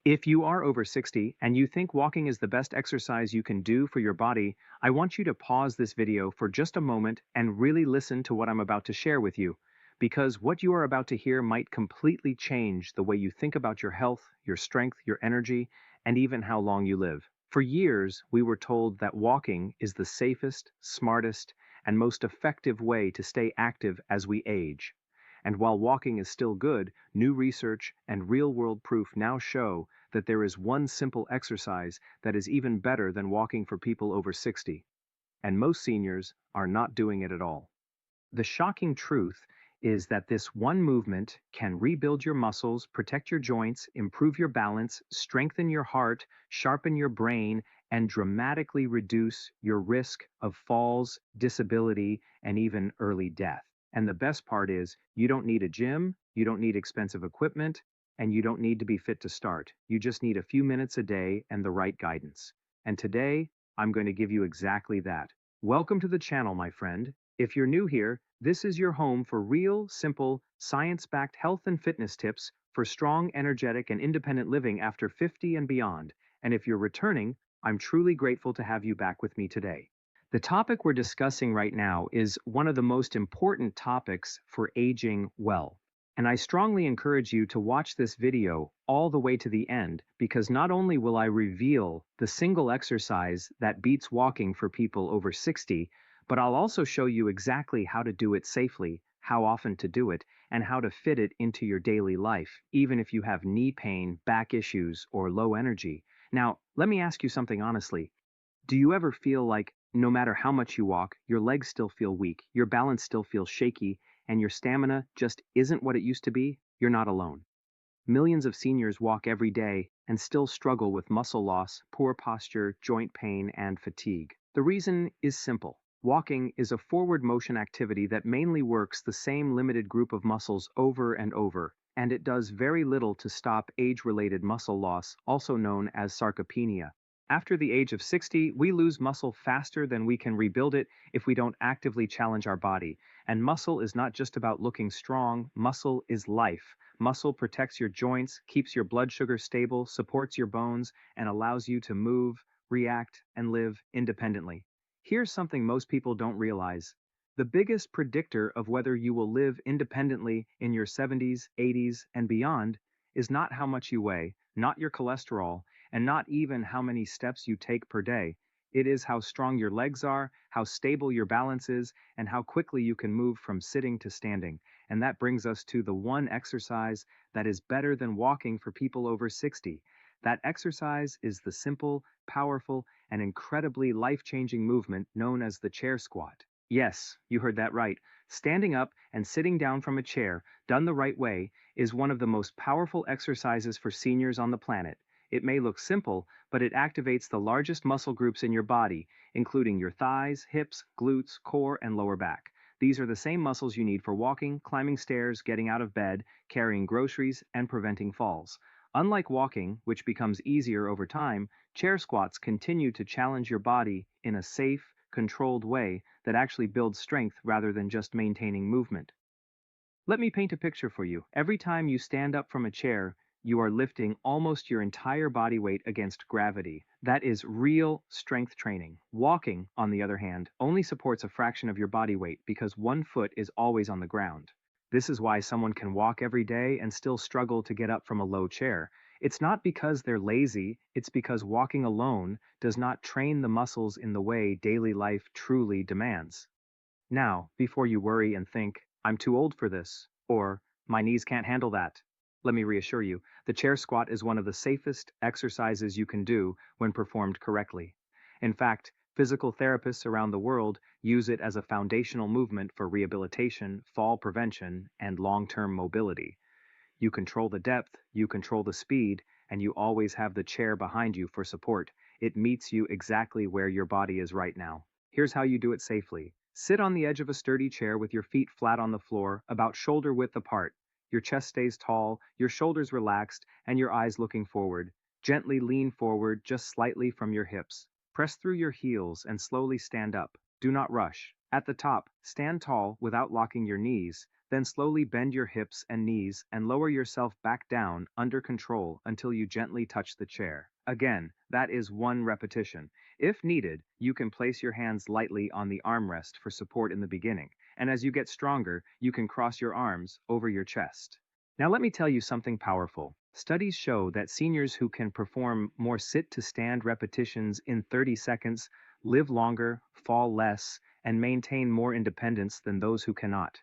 If you are over 60 and you think walking is the best exercise you can do for your body, I want you to pause this video for just a moment and really listen to what I'm about to share with you, because what you are about to hear might completely change the way you think about your health, your strength, your energy, and even how long you live. For years, we were told that walking is the safest, smartest, and most effective way to stay active as we age. And while walking is still good, new research and real-world proof now show that there is one simple exercise that is even better than walking for people over 60, and most seniors are not doing it at all. The shocking truth is that this one movement can rebuild your muscles, protect your joints, improve your balance, strengthen your heart, sharpen your brain, and dramatically reduce your risk of falls, disability, and even early death. And the best part is, you don't need a gym, you don't need expensive equipment, and you don't need to be fit to start. You just need a few minutes a day and the right guidance. And today, I'm going to give you exactly that. Welcome to the channel, my friend. If you're new here, this is your home for real, simple, science-backed health and fitness tips for strong, energetic, and independent living after 50 and beyond. And if you're returning, I'm truly grateful to have you back with me today. The topic we're discussing right now is one of the most important topics for aging well. And I strongly encourage you to watch this video all the way to the end, because not only will I reveal the single exercise that beats walking for people over 60, but I'll also show you exactly how to do it safely, how often to do it, and how to fit it into your daily life, even if you have knee pain, back issues, or low energy. Now, let me ask you something honestly. Do you ever feel like no matter how much you walk, your legs still feel weak, your balance still feels shaky, and your stamina just isn't what it used to be? You're not alone. Millions of seniors walk every day and still struggle with muscle loss, poor posture, joint pain, and fatigue. The reason is simple. Walking is a forward motion activity that mainly works the same limited group of muscles over and over, and it does very little to stop age-related muscle loss, also known as sarcopenia. After the age of 60, we lose muscle faster than we can rebuild it if we don't actively challenge our body. And muscle is not just about looking strong, muscle is life. Muscle protects your joints, keeps your blood sugar stable, supports your bones, and allows you to move, react, and live independently. Here's something most people don't realize. The biggest predictor of whether you will live independently in your 70s, 80s, and beyond is not how much you weigh, not your cholesterol, and not even how many steps you take per day. It is how strong your legs are, how stable your balance is, and how quickly you can move from sitting to standing. And that brings us to the one exercise that is better than walking for people over 60. That exercise is the simple, powerful, and incredibly life-changing movement known as the chair squat. Yes, you heard that right. Standing up and sitting down from a chair, done the right way, is one of the most powerful exercises for seniors on the planet. It may look simple, but it activates the largest muscle groups in your body, including your thighs, hips, glutes, core, and lower back. These are the same muscles you need for walking, climbing stairs, getting out of bed, carrying groceries, and preventing falls. Unlike walking, which becomes easier over time, chair squats continue to challenge your body in a safe, controlled way that actually builds strength rather than just maintaining movement. Let me paint a picture for you. Every time you stand up from a chair, you are lifting almost your entire body weight against gravity. That is real strength training. Walking, on the other hand, only supports a fraction of your body weight because one foot is always on the ground. This is why someone can walk every day and still struggle to get up from a low chair. It's not because they're lazy, it's because walking alone does not train the muscles in the way daily life truly demands. Now, before you worry and think, I'm too old for this, or my knees can't handle that, let me reassure you, the chair squat is one of the safest exercises you can do when performed correctly. In fact, physical therapists around the world use it as a foundational movement for rehabilitation, fall prevention, and long-term mobility. You control the depth, you control the speed, and you always have the chair behind you for support. It meets you exactly where your body is right now. Here's how you do it safely. Sit on the edge of a sturdy chair with your feet flat on the floor, about shoulder width apart. Your chest stays tall, your shoulders relaxed, and your eyes looking forward. Gently lean forward just slightly from your hips. Press through your heels and slowly stand up. Do not rush. At the top, stand tall without locking your knees, Then slowly bend your hips and knees and lower yourself back down under control until you gently touch the chair. Again, that is 1 repetition. If needed, you can place your hands lightly on the armrest for support in the beginning, and as you get stronger, you can cross your arms over your chest. Now let me tell you something powerful. Studies show that seniors who can perform more sit-to-stand repetitions in 30 seconds live longer, fall less, and maintain more independence than those who cannot.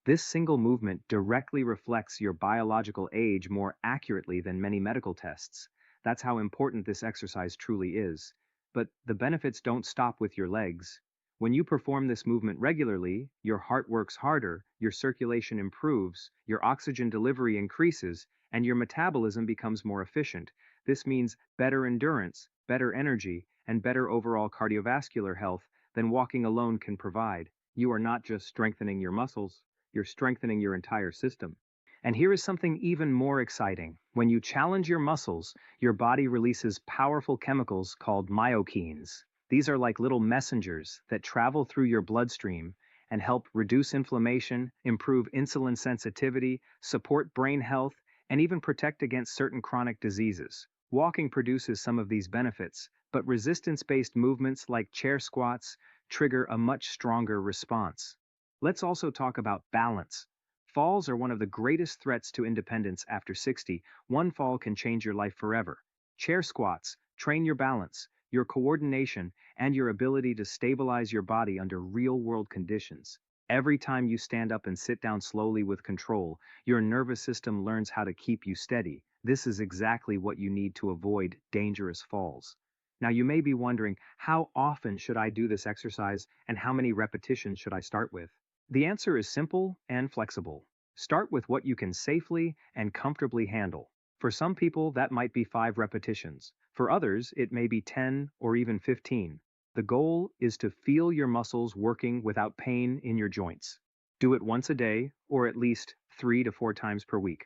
This single movement directly reflects your biological age more accurately than many medical tests. That's how important this exercise truly is. But the benefits don't stop with your legs. When you perform this movement regularly, your heart works harder, your circulation improves, your oxygen delivery increases, and your metabolism becomes more efficient. This means better endurance, better energy, and better overall cardiovascular health than walking alone can provide. You are not just strengthening your muscles, you're strengthening your entire system. And here is something even more exciting. When you challenge your muscles, your body releases powerful chemicals called myokines. These are like little messengers that travel through your bloodstream and help reduce inflammation, improve insulin sensitivity, support brain health, and even protect against certain chronic diseases. Walking produces some of these benefits, but resistance-based movements like chair squats trigger a much stronger response. Let's also talk about balance. Falls are one of the greatest threats to independence after 60. One fall can change your life forever. Chair squats train your balance, your coordination, and your ability to stabilize your body under real-world conditions. Every time you stand up and sit down slowly with control, your nervous system learns how to keep you steady. This is exactly what you need to avoid dangerous falls. Now you may be wondering, how often should I do this exercise and how many repetitions should I start with? The answer is simple and flexible. Start with what you can safely and comfortably handle. For some people, that might be 5 repetitions. For others, it may be 10 or even 15. The goal is to feel your muscles working without pain in your joints. Do it once a day, or at least 3 to 4 times per week.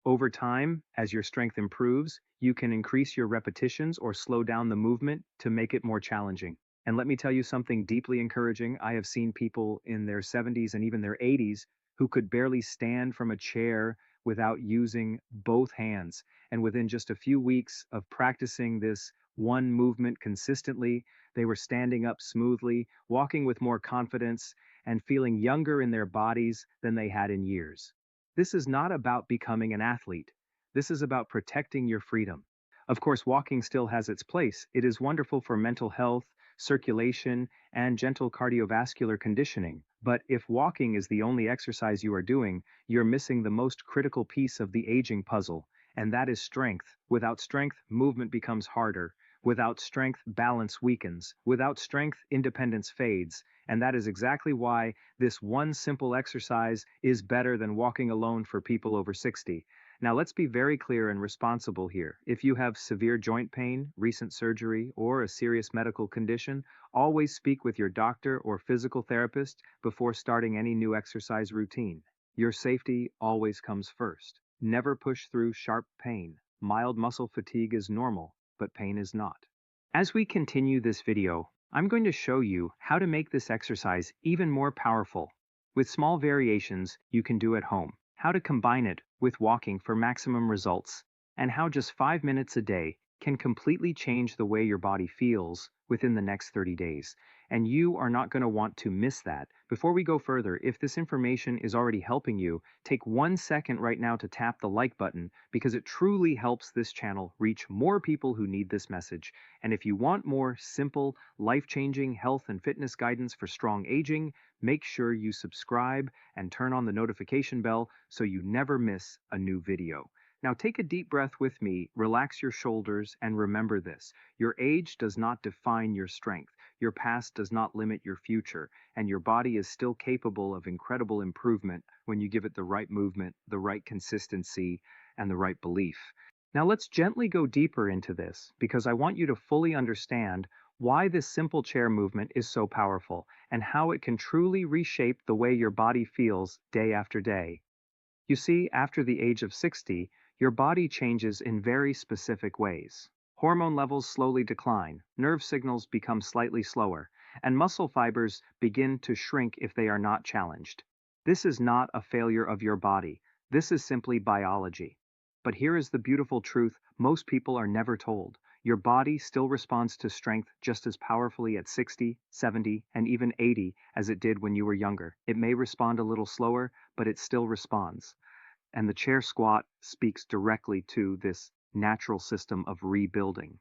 Over time, as your strength improves, you can increase your repetitions or slow down the movement to make it more challenging. And let me tell you something deeply encouraging. I have seen people in their 70s and even their 80s who could barely stand from a chair without using both hands. And within just a few weeks of practicing this one movement consistently, they were standing up smoothly, walking with more confidence, and feeling younger in their bodies than they had in years. This is not about becoming an athlete. This is about protecting your freedom. Of course, walking still has its place. It is wonderful for mental health, circulation, and gentle cardiovascular conditioning. But if walking is the only exercise you are doing, you're missing the most critical piece of the aging puzzle, and that is strength. Without strength, movement becomes harder. Without strength, balance weakens. Without strength, independence fades. And that is exactly why this one simple exercise is better than walking alone for people over 60. Now let's be very clear and responsible here. If you have severe joint pain, recent surgery, or a serious medical condition, always speak with your doctor or physical therapist before starting any new exercise routine. Your safety always comes first. Never push through sharp pain. Mild muscle fatigue is normal, but pain is not. As we continue this video, I'm going to show you how to make this exercise even more powerful. With small variations you can do at home, how to combine it with walking for maximum results, and how just 5 minutes a day can completely change the way your body feels within the next 30 days. And you are not going to want to miss that. Before we go further, if this information is already helping you, take 1 second right now to tap the like button because it truly helps this channel reach more people who need this message. And if you want more simple, life-changing health and fitness guidance for strong aging, make sure you subscribe and turn on the notification bell so you never miss a new video. Now take a deep breath with me, relax your shoulders, and remember this. Your age does not define your strength. Your past does not limit your future, and your body is still capable of incredible improvement when you give it the right movement, the right consistency, and the right belief. Now let's gently go deeper into this because I want you to fully understand why this simple chair movement is so powerful and how it can truly reshape the way your body feels day after day. You see, after the age of 60, your body changes in very specific ways. Hormone levels slowly decline, nerve signals become slightly slower, and muscle fibers begin to shrink if they are not challenged. This is not a failure of your body. This is simply biology. But here is the beautiful truth most people are never told. Your body still responds to strength just as powerfully at 60, 70, and even 80 as it did when you were younger. It may respond a little slower, but it still responds. And the chair squat speaks directly to this natural system of rebuilding.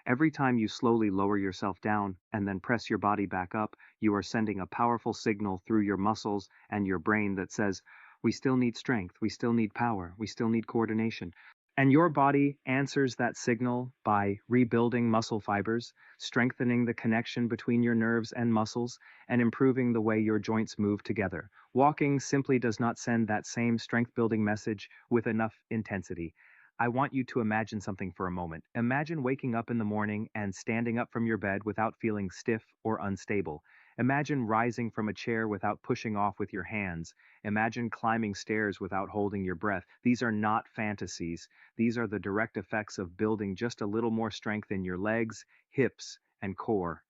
Every time you slowly lower yourself down and then press your body back up, you are sending a powerful signal through your muscles and your brain that says, we still need strength, we still need power, we still need coordination. And your body answers that signal by rebuilding muscle fibers, strengthening the connection between your nerves and muscles, and improving the way your joints move together. Walking simply does not send that same strength building message with enough intensity. I want you to imagine something for a moment. Imagine waking up in the morning and standing up from your bed without feeling stiff or unstable. Imagine rising from a chair without pushing off with your hands. Imagine climbing stairs without holding your breath. These are not fantasies. These are the direct effects of building just a little more strength in your legs, hips, and core.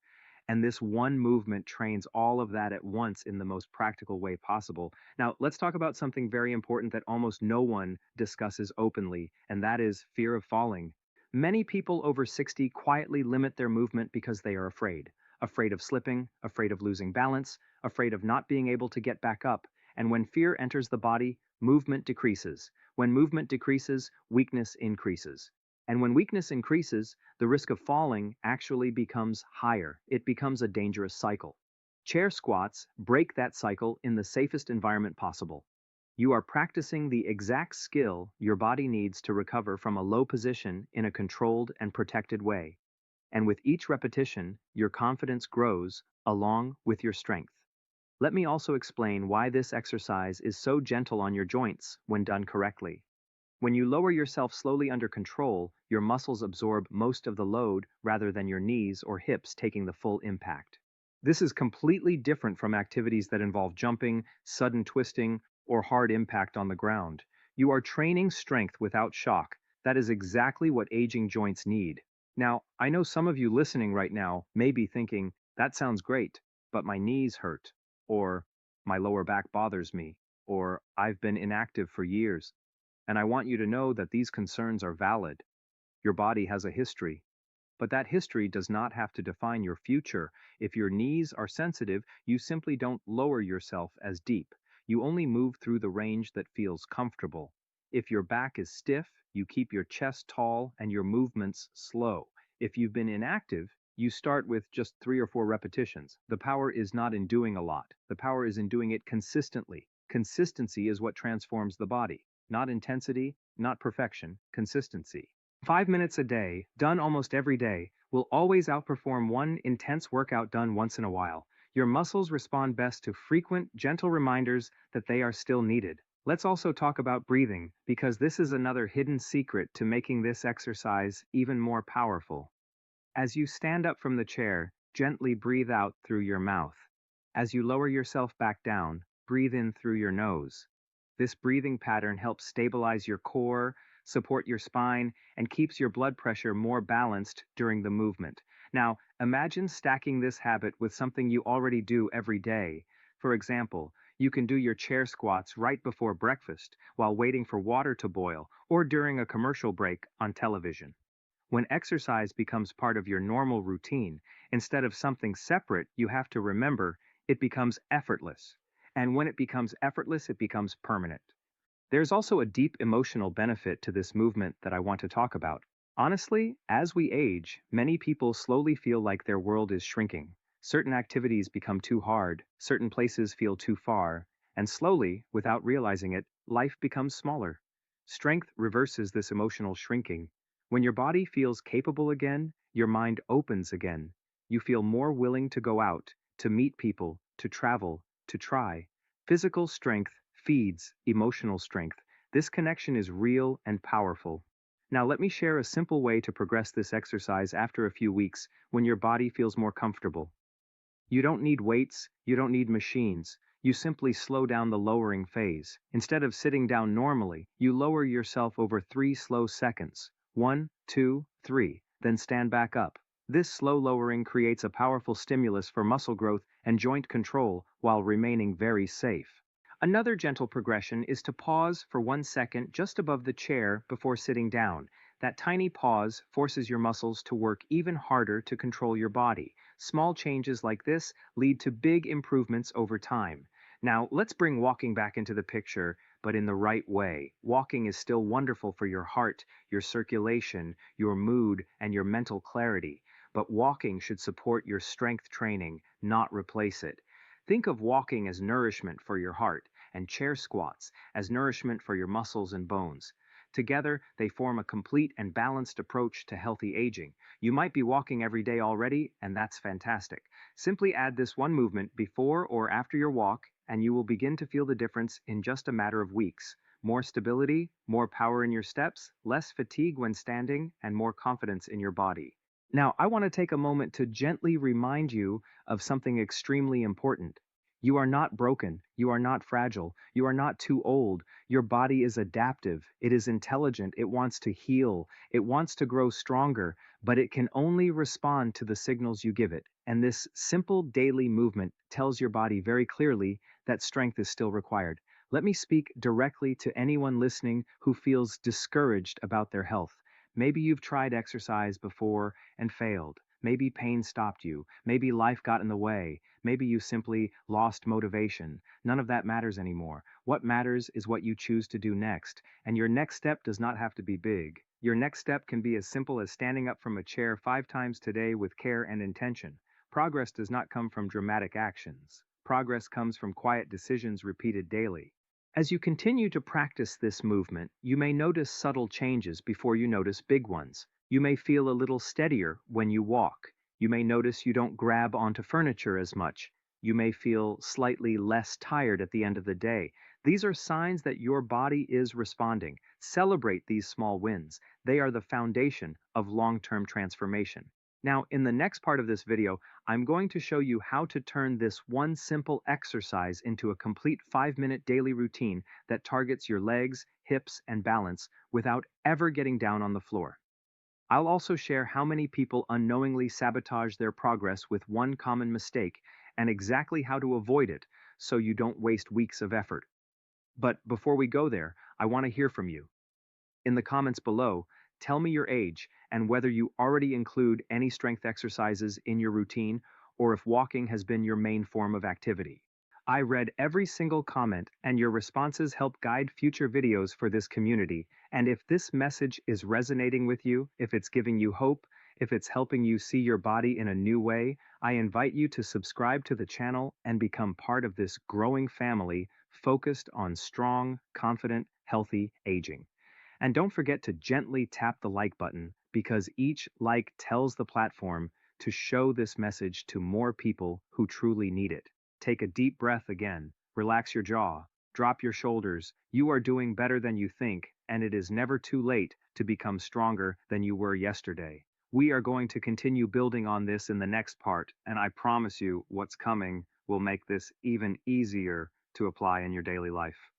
And this one movement trains all of that at once in the most practical way possible. Now, let's talk about something very important that almost no one discusses openly, and that is fear of falling. Many people over 60 quietly limit their movement because they are afraid. Afraid of slipping, afraid of losing balance, afraid of not being able to get back up. And when fear enters the body, movement decreases. When movement decreases, weakness increases. And when weakness increases, the risk of falling actually becomes higher. It becomes a dangerous cycle. Chair squats break that cycle in the safest environment possible. You are practicing the exact skill your body needs to recover from a low position in a controlled and protected way. And with each repetition, your confidence grows along with your strength. Let me also explain why this exercise is so gentle on your joints when done correctly. When you lower yourself slowly under control, your muscles absorb most of the load rather than your knees or hips taking the full impact. This is completely different from activities that involve jumping, sudden twisting, or hard impact on the ground. You are training strength without shock. That is exactly what aging joints need. Now, I know some of you listening right now may be thinking, that sounds great, but my knees hurt, or my lower back bothers me, or I've been inactive for years. And I want you to know that these concerns are valid. Your body has a history, but that history does not have to define your future. If your knees are sensitive, you simply don't lower yourself as deep. You only move through the range that feels comfortable. If your back is stiff, you keep your chest tall and your movements slow. If you've been inactive, you start with just 3 or 4 repetitions. The power is not in doing a lot. The power is in doing it consistently. Consistency is what transforms the body. Not intensity, not perfection, consistency. 5 minutes a day, done almost every day, will always outperform one intense workout done once in a while. Your muscles respond best to frequent, gentle reminders that they are still needed. Let's also talk about breathing, because this is another hidden secret to making this exercise even more powerful. As you stand up from the chair, gently breathe out through your mouth. As you lower yourself back down, breathe in through your nose. This breathing pattern helps stabilize your core, support your spine, and keeps your blood pressure more balanced during the movement. Now, imagine stacking this habit with something you already do every day. For example, you can do your chair squats right before breakfast, while waiting for water to boil, or during a commercial break on television. When exercise becomes part of your normal routine, instead of something separate you have to remember, it becomes effortless. And when it becomes effortless, it becomes permanent. There's also a deep emotional benefit to this movement that I want to talk about. Honestly, as we age, many people slowly feel like their world is shrinking. Certain activities become too hard, certain places feel too far, and slowly, without realizing it, life becomes smaller. Strength reverses this emotional shrinking. When your body feels capable again, your mind opens again. You feel more willing to go out, to meet people, to travel, to try. Physical strength feeds emotional strength. This connection is real and powerful. Now, let me share a simple way to progress this exercise after a few weeks when your body feels more comfortable. You don't need weights, you don't need machines. You simply slow down the lowering phase. Instead of sitting down normally, you lower yourself over 3 slow seconds. 1, 2, 3, then stand back up. This slow lowering creates a powerful stimulus for muscle growth and joint control while remaining very safe. Another gentle progression is to pause for 1 second just above the chair before sitting down. That tiny pause forces your muscles to work even harder to control your body. Small changes like this lead to big improvements over time. Now, let's bring walking back into the picture, but in the right way. Walking is still wonderful for your heart, your circulation, your mood, and your mental clarity. But walking should support your strength training, not replace it. Think of walking as nourishment for your heart and chair squats as nourishment for your muscles and bones. Together, they form a complete and balanced approach to healthy aging. You might be walking every day already, and that's fantastic. Simply add this one movement before or after your walk, and you will begin to feel the difference in just a matter of weeks. More stability, more power in your steps, less fatigue when standing, and more confidence in your body. Now, I want to take a moment to gently remind you of something extremely important. You are not broken. You are not fragile. You are not too old. Your body is adaptive. It is intelligent. It wants to heal. It wants to grow stronger, but it can only respond to the signals you give it. And this simple daily movement tells your body very clearly that strength is still required. Let me speak directly to anyone listening who feels discouraged about their health. Maybe you've tried exercise before and failed. Maybe pain stopped you. Maybe life got in the way. Maybe you simply lost motivation. None of that matters anymore. What matters is what you choose to do next. And your next step does not have to be big. Your next step can be as simple as standing up from a chair 5 times today with care and intention. Progress does not come from dramatic actions. Progress comes from quiet decisions repeated daily. As you continue to practice this movement, you may notice subtle changes before you notice big ones. You may feel a little steadier when you walk. You may notice you don't grab onto furniture as much. You may feel slightly less tired at the end of the day. These are signs that your body is responding. Celebrate these small wins. They are the foundation of long-term transformation. Now, in the next part of this video, I'm going to show you how to turn this one simple exercise into a complete 5-minute daily routine that targets your legs, hips, and balance without ever getting down on the floor. I'll also share how many people unknowingly sabotage their progress with one common mistake and exactly how to avoid it so you don't waste weeks of effort. But before we go there, I want to hear from you. In the comments below, tell me your age and whether you already include any strength exercises in your routine or if walking has been your main form of activity. I read every single comment and your responses help guide future videos for this community. And if this message is resonating with you, if it's giving you hope, if it's helping you see your body in a new way, I invite you to subscribe to the channel and become part of this growing family focused on strong, confident, healthy aging. And don't forget to gently tap the like button because each like tells the platform to show this message to more people who truly need it. Take a deep breath again, relax your jaw, drop your shoulders. You are doing better than you think, and it is never too late to become stronger than you were yesterday. We are going to continue building on this in the next part, and I promise you what's coming will make this even easier to apply in your daily life.